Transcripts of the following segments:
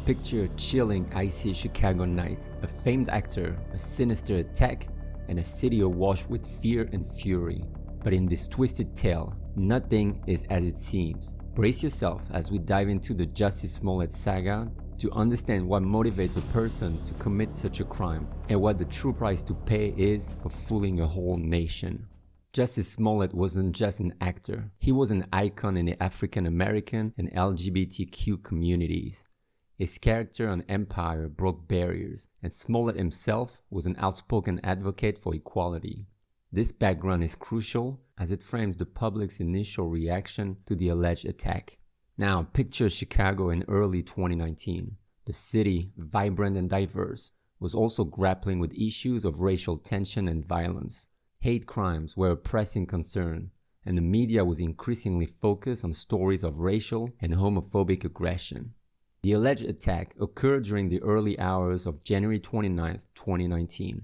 Picture a chilling, icy Chicago night, a famed actor, a sinister attack, and a city awash with fear and fury. But in this twisted tale, nothing is as it seems. Brace yourself as we dive into the Jussie Smollett saga to understand what motivates a person to commit such a crime and what the true price to pay is for fooling a whole nation. Jussie Smollett wasn't just an actor, he was an icon in the African American and LGBTQ communities. His character on Empire broke barriers, and Smollett himself was an outspoken advocate for equality. This background is crucial as it frames the public's initial reaction to the alleged attack. Now, picture Chicago in early 2019. The city, vibrant and diverse, was also grappling with issues of racial tension and violence. Hate crimes were a pressing concern, and the media was increasingly focused on stories of racial and homophobic aggression. The alleged attack occurred during the early hours of January 29, 2019.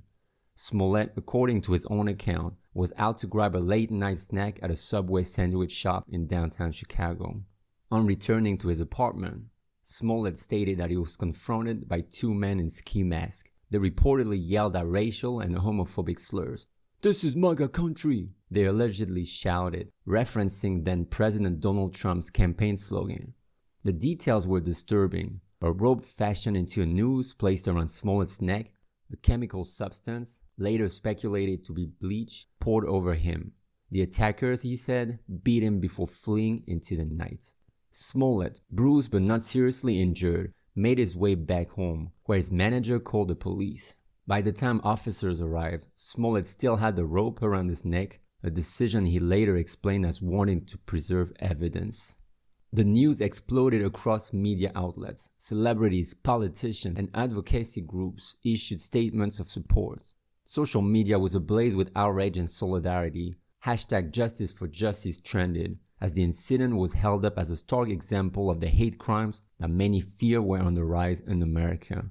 Smollett, according to his own account, was out to grab a late-night snack at a Subway sandwich shop in downtown Chicago. On returning to his apartment, Smollett stated that he was confronted by two men in ski masks. They reportedly yelled out racial and homophobic slurs. "This is MAGA country," they allegedly shouted, referencing then-President Donald Trump's campaign slogan. The details were disturbing. A rope fashioned into a noose placed around Smollett's neck, a chemical substance, later speculated to be bleach, poured over him. The attackers, he said, beat him before fleeing into the night. Smollett, bruised but not seriously injured, made his way back home, where his manager called the police. By the time officers arrived, Smollett still had the rope around his neck, a decision he later explained as wanting to preserve evidence. The news exploded across media outlets. Celebrities, politicians, and advocacy groups issued statements of support. Social media was ablaze with outrage and solidarity. #Justice for Justice trended, as the incident was held up as a stark example of the hate crimes that many fear were on the rise in America.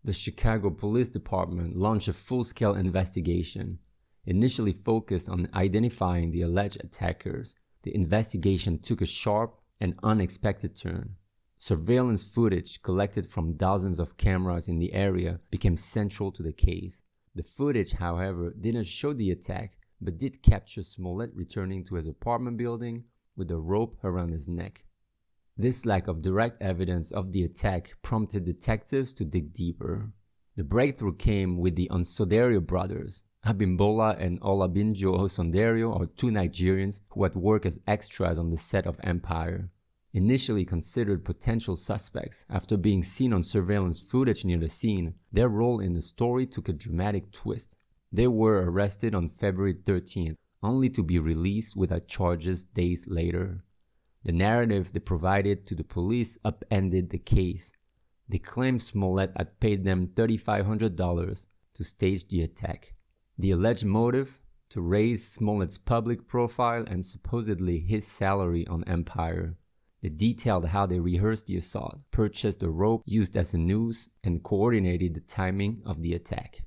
The Chicago Police Department launched a full-scale investigation. Initially focused on identifying the alleged attackers, the investigation took a sharp and unexpected turn. Surveillance footage collected from dozens of cameras in the area became central to the case. The footage, however, didn't show the attack, but did capture Smollett returning to his apartment building with a rope around his neck. This lack of direct evidence of the attack prompted detectives to dig deeper. The breakthrough came with the Osondario brothers. Abimbola and Olabinjo Osondario are two Nigerians who had worked as extras on the set of Empire. Initially considered potential suspects after being seen on surveillance footage near the scene, their role in the story took a dramatic twist. They were arrested on February 13th, only to be released without charges days later. The narrative they provided to the police upended the case. They claimed Smollett had paid them $3,500 to stage the attack. The alleged motive? To raise Smollett's public profile and supposedly his salary on Empire. They detailed how they rehearsed the assault, purchased a rope used as a noose, and coordinated the timing of the attack.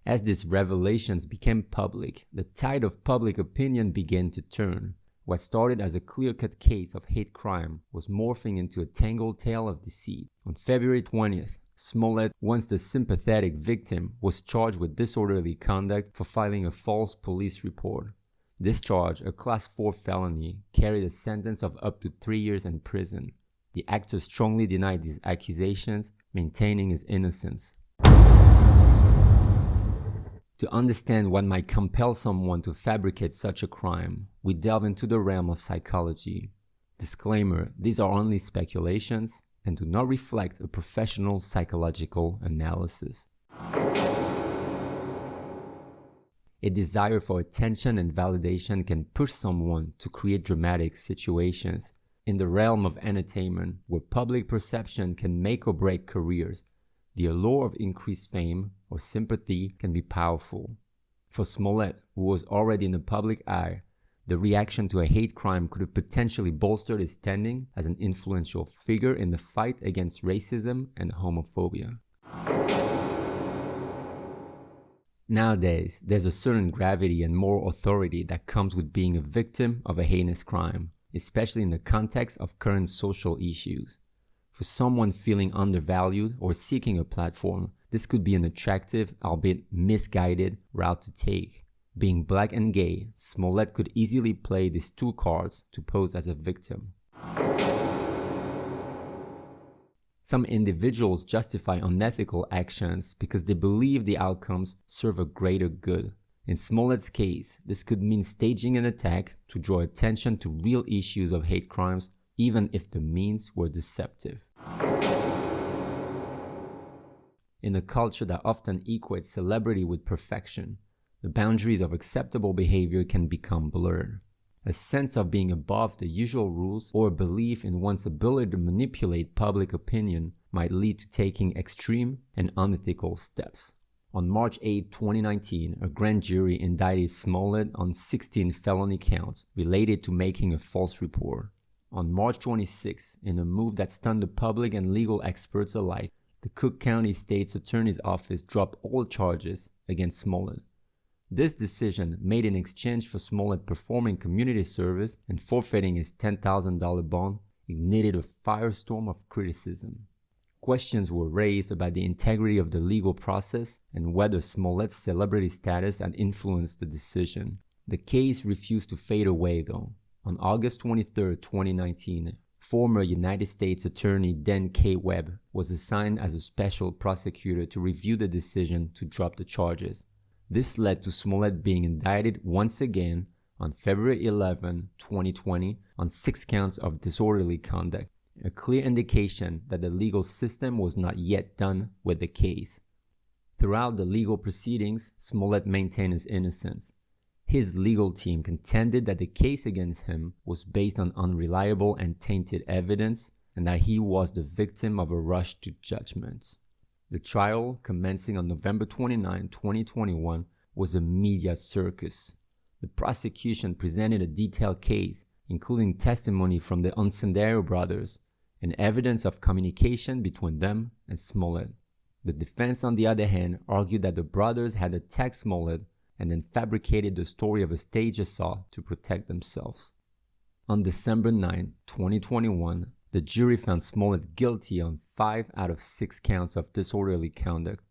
As these revelations became public, the tide of public opinion began to turn. What started as a clear-cut case of hate crime was morphing into a tangled tale of deceit. On February 20th, Smollett, once the sympathetic victim, was charged with disorderly conduct for filing a false police report. This charge, a Class 4 felony, carried a sentence of up to 3 years in prison. The actor strongly denied these accusations, maintaining his innocence. To understand what might compel someone to fabricate such a crime, we delve into the realm of psychology. Disclaimer, these are only speculations and do not reflect a professional psychological analysis. A desire for attention and validation can push someone to create dramatic situations. In the realm of entertainment, where public perception can make or break careers, the allure of increased fame or sympathy can be powerful. For Smollett, who was already in the public eye, the reaction to a hate crime could have potentially bolstered his standing as an influential figure in the fight against racism and homophobia. Nowadays, there's a certain gravity and moral authority that comes with being a victim of a heinous crime, especially in the context of current social issues. For someone feeling undervalued or seeking a platform, this could be an attractive, albeit misguided, route to take. Being black and gay, Smollett could easily play these two cards to pose as a victim. Some individuals justify unethical actions because they believe the outcomes serve a greater good. In Smollett's case, this could mean staging an attack to draw attention to real issues of hate crimes, even if the means were deceptive. In a culture that often equates celebrity with perfection, the boundaries of acceptable behavior can become blurred. A sense of being above the usual rules or a belief in one's ability to manipulate public opinion might lead to taking extreme and unethical steps. On March 8, 2019, a grand jury indicted Smollett on 16 felony counts related to making a false report. On March 26, in a move that stunned the public and legal experts alike, the Cook County State's Attorney's Office dropped all charges against Smollett. This decision, made in exchange for Smollett performing community service and forfeiting his $10,000 bond, ignited a firestorm of criticism. Questions were raised about the integrity of the legal process and whether Smollett's celebrity status had influenced the decision. The case refused to fade away though. On August 23, 2019, former United States Attorney Dan K. Webb was assigned as a special prosecutor to review the decision to drop the charges. This led to Smollett being indicted once again on February 11, 2020 on 6 counts of disorderly conduct, a clear indication that the legal system was not yet done with the case. Throughout the legal proceedings, Smollett maintained his innocence. His legal team contended that the case against him was based on unreliable and tainted evidence and that he was the victim of a rush to judgment. The trial, commencing on November 29, 2021, was a media circus. The prosecution presented a detailed case, including testimony from the Incendiario brothers and evidence of communication between them and Smollett. The defense, on the other hand, argued that the brothers had attacked Smollett and then fabricated the story of a staged assault to protect themselves. On December 9, 2021, the jury found Smollett guilty on 5 out of 6 counts of disorderly conduct.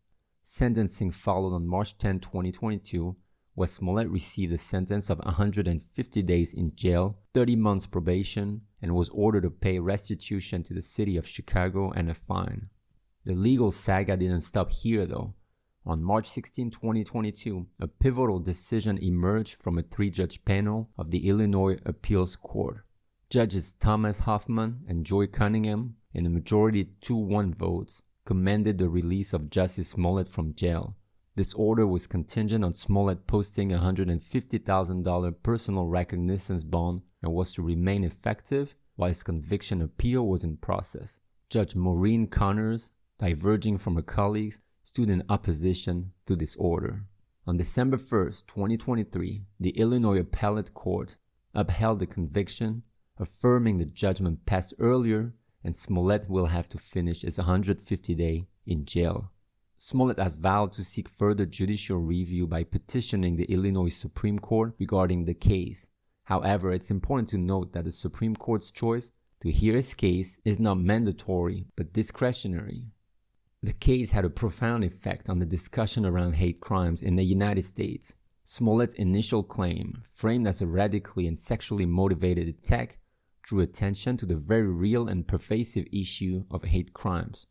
Sentencing followed on March 10, 2022, where Smollett received a sentence of 150 days in jail, 30 months probation, and was ordered to pay restitution to the city of Chicago and a fine. The legal saga didn't stop here though. On March 16, 2022, a pivotal decision emerged from a 3-judge panel of the Illinois Appeals Court. Judges Thomas Hoffman and Joy Cunningham, in a majority 2-1 votes, commended the release of Jussie Smollett from jail. This order was contingent on Smollett posting a $150,000 personal reconnaissance bond and was to remain effective while his conviction appeal was in process. Judge Maureen Connors, diverging from her colleagues, stood in opposition to this order. On December 1, 2023, the Illinois Appellate Court upheld the conviction, affirming the judgment passed earlier, and Smollett will have to finish his 150 days in jail. Smollett has vowed to seek further judicial review by petitioning the Illinois Supreme Court regarding the case. However, it's important to note that the Supreme Court's choice to hear his case is not mandatory but discretionary. The case had a profound effect on the discussion around hate crimes in the United States. Smollett's initial claim, framed as a radically and sexually motivated attack, drew attention to the very real and pervasive issue of hate crimes.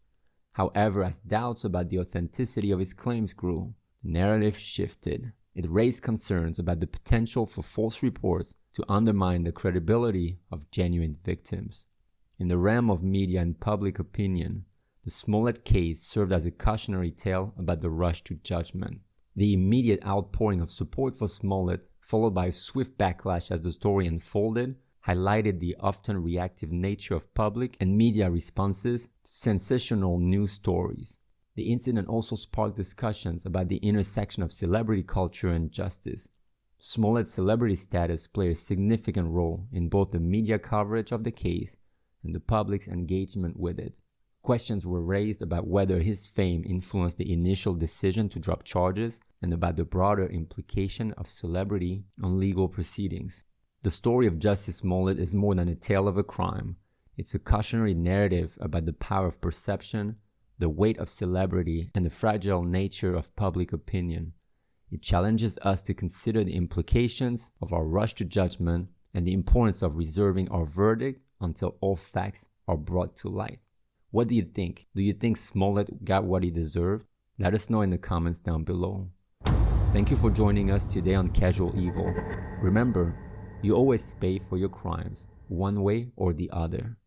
However, as doubts about the authenticity of his claims grew, the narrative shifted. It raised concerns about the potential for false reports to undermine the credibility of genuine victims. In the realm of media and public opinion, the Smollett case served as a cautionary tale about the rush to judgment. The immediate outpouring of support for Smollett, followed by a swift backlash as the story unfolded, highlighted the often reactive nature of public and media responses to sensational news stories. The incident also sparked discussions about the intersection of celebrity culture and justice. Smollett's celebrity status played a significant role in both the media coverage of the case and the public's engagement with it. Questions were raised about whether his fame influenced the initial decision to drop charges and about the broader implication of celebrity on legal proceedings. The story of Jussie Smollett is more than a tale of a crime. It's a cautionary narrative about the power of perception, the weight of celebrity, and the fragile nature of public opinion. It challenges us to consider the implications of our rush to judgment and the importance of reserving our verdict until all facts are brought to light. What do you think? Do you think Smollett got what he deserved? Let us know in the comments down below. Thank you for joining us today on Casual Evil. Remember, you always pay for your crimes, one way or the other.